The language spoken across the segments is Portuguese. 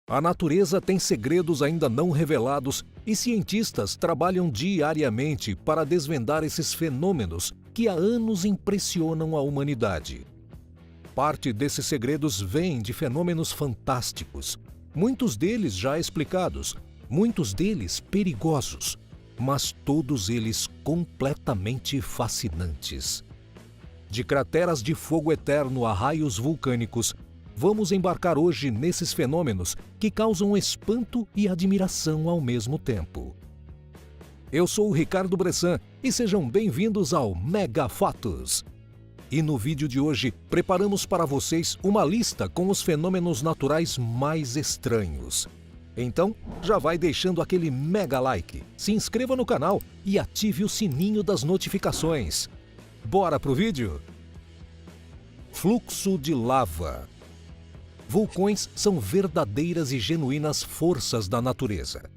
A natureza tem segredos ainda não revelados e cientistas trabalham diariamente para desvendar esses fenômenos que há anos impressionam a humanidade. Parte desses segredos vem de fenômenos fantásticos, muitos deles já explicados, muitos deles perigosos, mas todos eles completamente fascinantes. De crateras de fogo eterno a raios vulcânicos, vamos embarcar hoje nesses fenômenos que causam espanto e admiração ao mesmo tempo. Eu sou o Ricardo Bressan e sejam bem-vindos ao Mega Fatos. E no vídeo de hoje, preparamos para vocês uma lista com os fenômenos naturais mais estranhos. Então, já vai deixando aquele mega like, se inscreva no canal e ative o sininho das notificações. Bora pro vídeo? Fluxo de lava. Vulcões são verdadeiras e genuínas forças da natureza.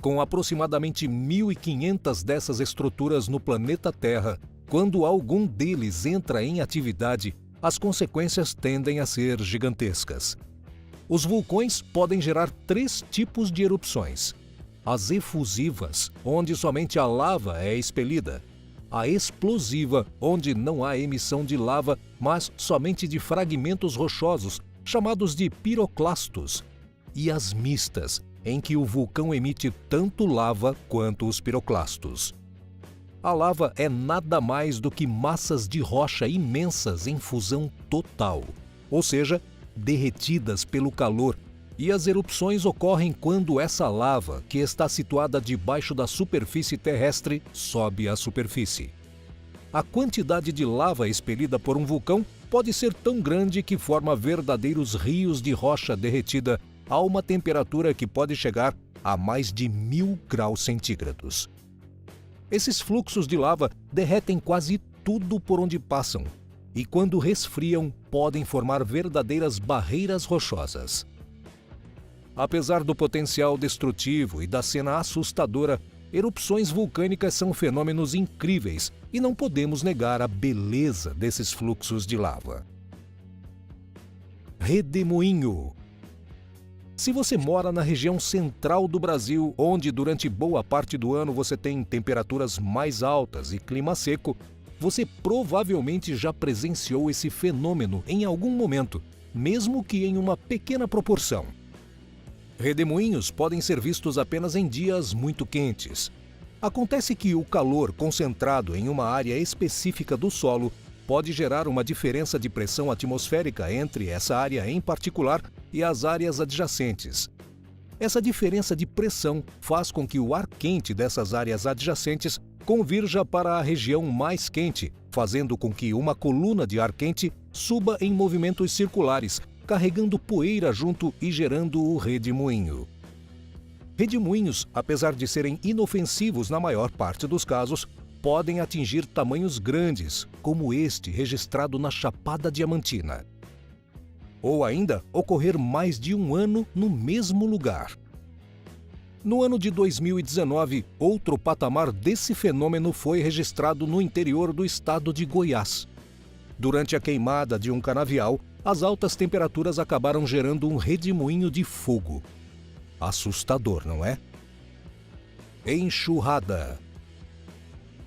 Com aproximadamente 1.500 dessas estruturas no planeta Terra, quando algum deles entra em atividade, as consequências tendem a ser gigantescas. Os vulcões podem gerar 3 tipos de erupções: as efusivas, onde somente a lava é expelida; a explosiva, onde não há emissão de lava, mas somente de fragmentos rochosos, chamados de piroclastos; e as mistas, em que o vulcão emite tanto lava quanto os piroclastos. A lava é nada mais do que massas de rocha imensas em fusão total, ou seja, derretidas pelo calor, e as erupções ocorrem quando essa lava, que está situada debaixo da superfície terrestre, sobe à superfície. A quantidade de lava expelida por um vulcão pode ser tão grande que forma verdadeiros rios de rocha derretida a uma temperatura que pode chegar a mais de 1000 graus centígrados. Esses fluxos de lava derretem quase tudo por onde passam e, quando resfriam, podem formar verdadeiras barreiras rochosas. Apesar do potencial destrutivo e da cena assustadora, erupções vulcânicas são fenômenos incríveis e não podemos negar a beleza desses fluxos de lava. Redemoinho. Se você mora na região central do Brasil, onde durante boa parte do ano você tem temperaturas mais altas e clima seco, você provavelmente já presenciou esse fenômeno em algum momento, mesmo que em uma pequena proporção. Redemoinhos podem ser vistos apenas em dias muito quentes. Acontece que o calor concentrado em uma área específica do solo pode gerar uma diferença de pressão atmosférica entre essa área em particular e as áreas adjacentes. Essa diferença de pressão faz com que o ar quente dessas áreas adjacentes convirja para a região mais quente, fazendo com que uma coluna de ar quente suba em movimentos circulares, carregando poeira junto e gerando o redemoinho. Redemoinhos, apesar de serem inofensivos na maior parte dos casos, podem atingir tamanhos grandes, como este registrado na Chapada Diamantina. Ou ainda ocorrer mais de um ano no mesmo lugar. No ano de 2019, outro patamar desse fenômeno foi registrado no interior do estado de Goiás. Durante a queimada de um canavial, as altas temperaturas acabaram gerando um redemoinho de fogo. Assustador, não é? Enxurrada.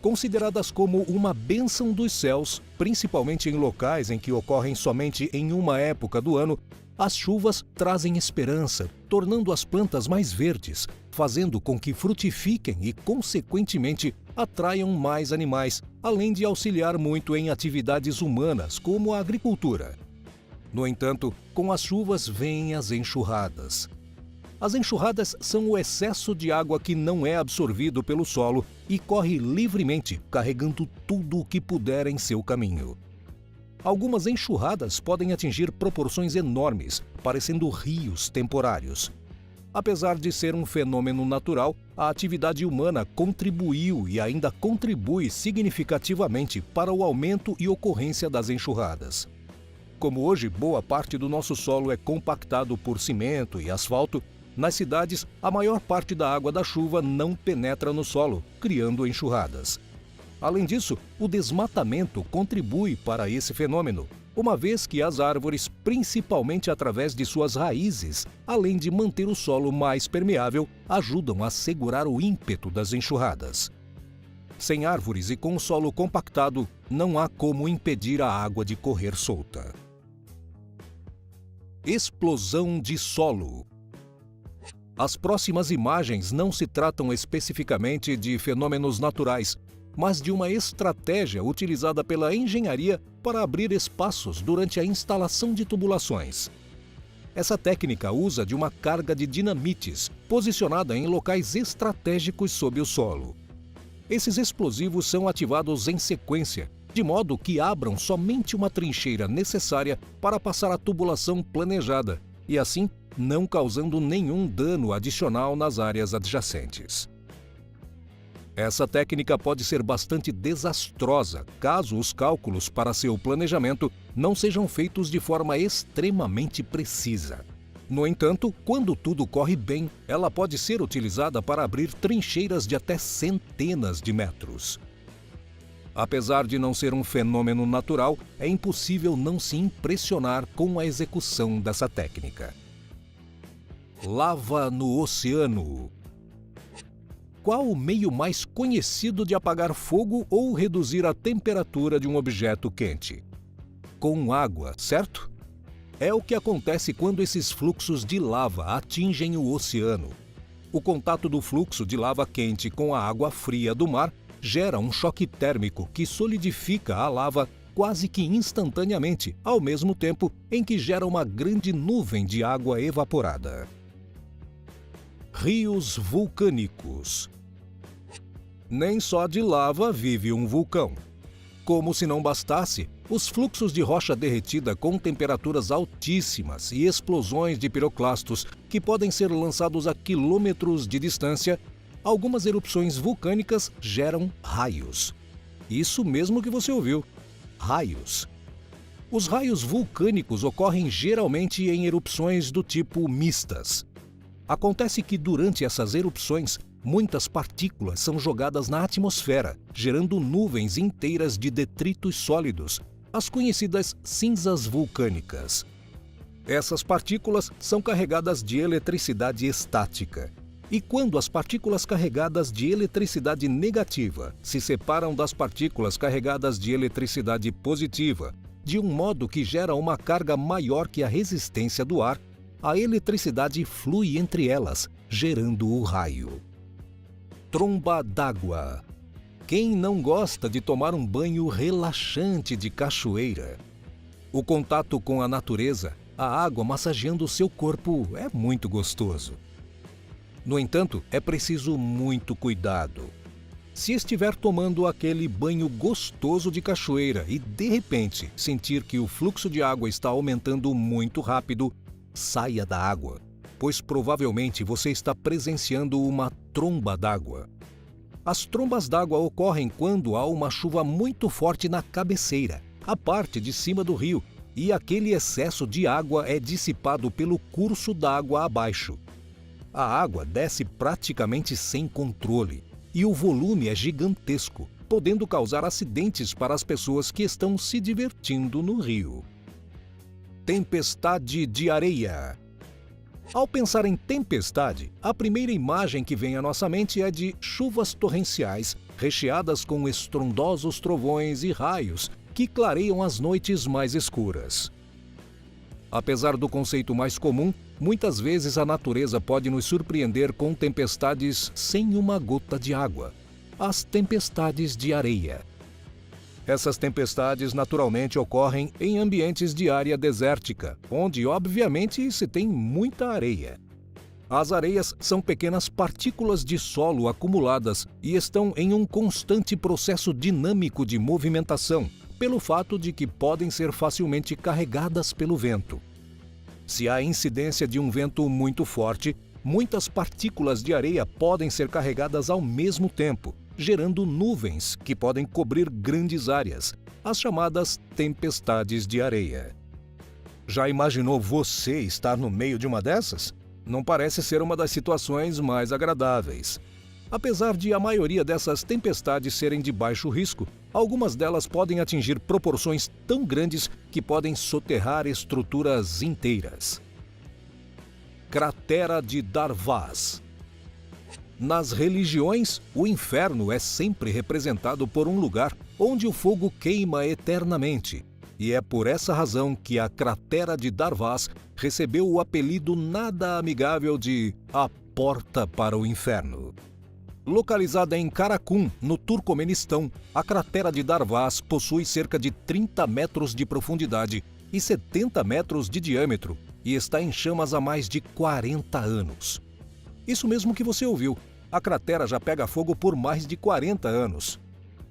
Consideradas como uma bênção dos céus, principalmente em locais em que ocorrem somente em uma época do ano, as chuvas trazem esperança, tornando as plantas mais verdes, fazendo com que frutifiquem e, consequentemente, atraiam mais animais, além de auxiliar muito em atividades humanas, como a agricultura. No entanto, com as chuvas vêm as enxurradas. As enxurradas são o excesso de água que não é absorvido pelo solo e corre livremente, carregando tudo o que puder em seu caminho. Algumas enxurradas podem atingir proporções enormes, parecendo rios temporários. Apesar de ser um fenômeno natural, a atividade humana contribuiu e ainda contribui significativamente para o aumento e ocorrência das enxurradas. Como hoje boa parte do nosso solo é compactado por cimento e asfalto, nas cidades a maior parte da água da chuva não penetra no solo, criando enxurradas. Além disso, o desmatamento contribui para esse fenômeno, uma vez que as árvores, principalmente através de suas raízes, além de manter o solo mais permeável, ajudam a segurar o ímpeto das enxurradas. Sem árvores e com o solo compactado, não há como impedir a água de correr solta. Explosão de solo. As próximas imagens não se tratam especificamente de fenômenos naturais, mas de uma estratégia utilizada pela engenharia para abrir espaços durante a instalação de tubulações. Essa técnica usa de uma carga de dinamites posicionada em locais estratégicos sob o solo. Esses explosivos são ativados em sequência, de modo que abram somente uma trincheira necessária para passar a tubulação planejada e, assim, não causando nenhum dano adicional nas áreas adjacentes. Essa técnica pode ser bastante desastrosa caso os cálculos para seu planejamento não sejam feitos de forma extremamente precisa. No entanto, quando tudo corre bem, ela pode ser utilizada para abrir trincheiras de até centenas de metros. Apesar de não ser um fenômeno natural, é impossível não se impressionar com a execução dessa técnica. Lava no oceano. Qual o meio mais conhecido de apagar fogo ou reduzir a temperatura de um objeto quente? Com água, certo? É o que acontece quando esses fluxos de lava atingem o oceano. O contato do fluxo de lava quente com a água fria do mar gera um choque térmico que solidifica a lava quase que instantaneamente, ao mesmo tempo em que gera uma grande nuvem de água evaporada. Rios vulcânicos. Nem só de lava vive um vulcão. Como se não bastasse, os fluxos de rocha derretida com temperaturas altíssimas e explosões de piroclastos que podem ser lançados a quilômetros de distância, algumas erupções vulcânicas geram raios. Isso mesmo que você ouviu, raios. Os raios vulcânicos ocorrem geralmente em erupções do tipo mistas. Acontece que durante essas erupções, muitas partículas são jogadas na atmosfera, gerando nuvens inteiras de detritos sólidos, as conhecidas cinzas vulcânicas. Essas partículas são carregadas de eletricidade estática. E quando as partículas carregadas de eletricidade negativa se separam das partículas carregadas de eletricidade positiva, de um modo que gera uma carga maior que a resistência do ar, a eletricidade flui entre elas, gerando o raio. Tromba d'água. Quem não gosta de tomar um banho relaxante de cachoeira? O contato com a natureza, a água massageando o seu corpo, é muito gostoso. No entanto, é preciso muito cuidado. Se estiver tomando aquele banho gostoso de cachoeira e, de repente, sentir que o fluxo de água está aumentando muito rápido, saia da água, pois provavelmente você está presenciando uma tromba d'água. As trombas d'água ocorrem quando há uma chuva muito forte na cabeceira, a parte de cima do rio, e aquele excesso de água é dissipado pelo curso d'água abaixo. A água desce praticamente sem controle e o volume é gigantesco, podendo causar acidentes para as pessoas que estão se divertindo no rio. Tempestade de areia. Ao pensar em tempestade, a primeira imagem que vem à nossa mente é de chuvas torrenciais, recheadas com estrondosos trovões e raios que clareiam as noites mais escuras. Apesar do conceito mais comum, muitas vezes a natureza pode nos surpreender com tempestades sem uma gota de água. As tempestades de areia. Essas tempestades naturalmente ocorrem em ambientes de área desértica, onde obviamente se tem muita areia. As areias são pequenas partículas de solo acumuladas e estão em um constante processo dinâmico de movimentação, pelo fato de que podem ser facilmente carregadas pelo vento. Se há incidência de um vento muito forte, muitas partículas de areia podem ser carregadas ao mesmo tempo, gerando nuvens que podem cobrir grandes áreas, as chamadas tempestades de areia. Já imaginou você estar no meio de uma dessas? Não parece ser uma das situações mais agradáveis. Apesar de a maioria dessas tempestades serem de baixo risco, algumas delas podem atingir proporções tão grandes que podem soterrar estruturas inteiras. Cratera de Darvaz. Nas religiões, o inferno é sempre representado por um lugar onde o fogo queima eternamente. E é por essa razão que a cratera de Darvaz recebeu o apelido nada amigável de a Porta para o Inferno. Localizada em Karakum, no Turcomenistão, a cratera de Darvaz possui cerca de 30 metros de profundidade e 70 metros de diâmetro e está em chamas há mais de 40 anos. Isso mesmo que você ouviu, a cratera já pega fogo por mais de 40 anos.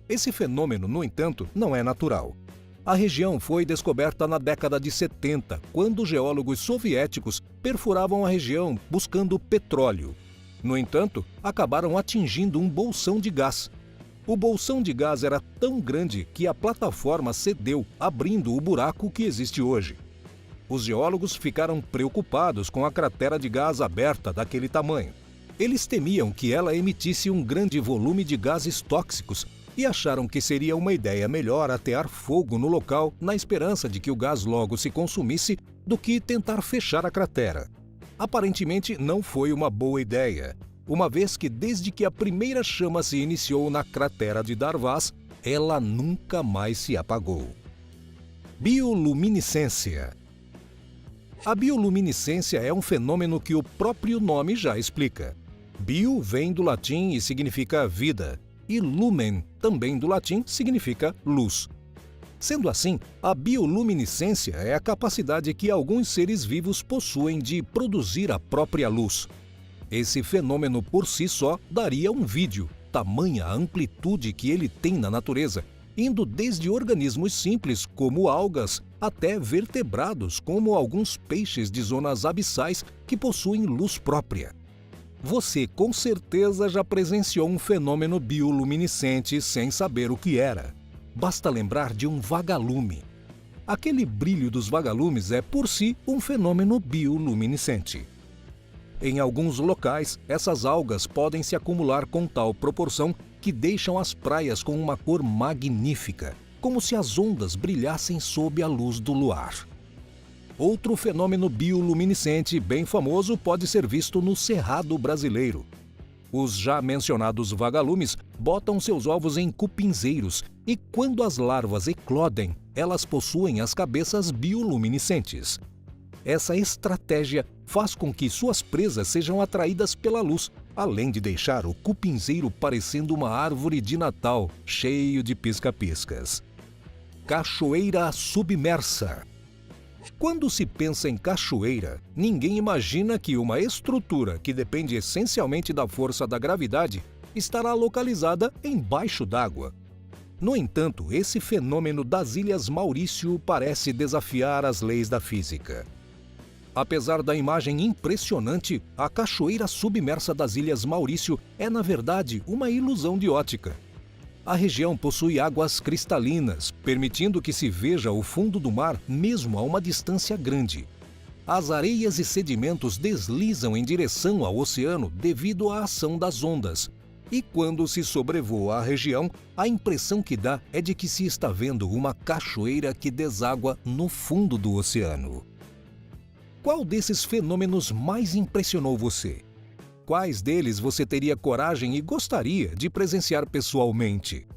Esse fenômeno, no entanto, não é natural. A região foi descoberta na década de 70, quando geólogos soviéticos perfuravam a região buscando petróleo. No entanto, acabaram atingindo um bolsão de gás. O bolsão de gás era tão grande que a plataforma cedeu, abrindo o buraco que existe hoje. Os geólogos ficaram preocupados com a cratera de gás aberta daquele tamanho. Eles temiam que ela emitisse um grande volume de gases tóxicos e acharam que seria uma ideia melhor atear fogo no local na esperança de que o gás logo se consumisse do que tentar fechar a cratera. Aparentemente não foi uma boa ideia, uma vez que desde que a primeira chama se iniciou na cratera de Darvaz, ela nunca mais se apagou. Bioluminescência. A bioluminescência é um fenômeno que o próprio nome já explica. Bio vem do latim e significa vida, e lumen, também do latim, significa luz. Sendo assim, a bioluminescência é a capacidade que alguns seres vivos possuem de produzir a própria luz. Esse fenômeno por si só daria um vídeo, tamanha a amplitude que ele tem na natureza, indo desde organismos simples como algas até vertebrados como alguns peixes de zonas abissais que possuem luz própria. Você com certeza já presenciou um fenômeno bioluminescente sem saber o que era. Basta lembrar de um vagalume. Aquele brilho dos vagalumes é, por si, um fenômeno bioluminescente. Em alguns locais, essas algas podem se acumular com tal proporção que deixam as praias com uma cor magnífica, como se as ondas brilhassem sob a luz do luar. Outro fenômeno bioluminescente bem famoso pode ser visto no Cerrado brasileiro. Os já mencionados vagalumes botam seus ovos em cupinzeiros e, quando as larvas eclodem, elas possuem as cabeças bioluminescentes. Essa estratégia faz com que suas presas sejam atraídas pela luz, além de deixar o cupinzeiro parecendo uma árvore de Natal, cheio de pisca-piscas. Cachoeira submersa. Quando se pensa em cachoeira, ninguém imagina que uma estrutura que depende essencialmente da força da gravidade estará localizada embaixo d'água. No entanto, esse fenômeno das Ilhas Maurício parece desafiar as leis da física. Apesar da imagem impressionante, a cachoeira submersa das Ilhas Maurício é, na verdade, uma ilusão de ótica. A região possui águas cristalinas, permitindo que se veja o fundo do mar mesmo a uma distância grande. As areias e sedimentos deslizam em direção ao oceano devido à ação das ondas. E quando se sobrevoa a região, a impressão que dá é de que se está vendo uma cachoeira que deságua no fundo do oceano. Qual desses fenômenos mais impressionou você? Quais deles você teria coragem e gostaria de presenciar pessoalmente?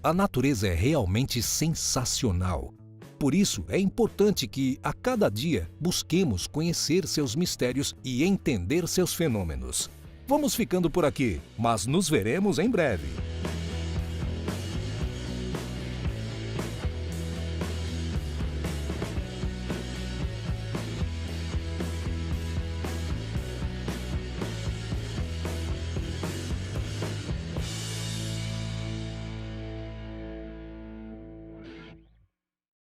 A natureza é realmente sensacional. Por isso, é importante que, a cada dia, busquemos conhecer seus mistérios e entender seus fenômenos. Vamos ficando por aqui, mas nos veremos em breve.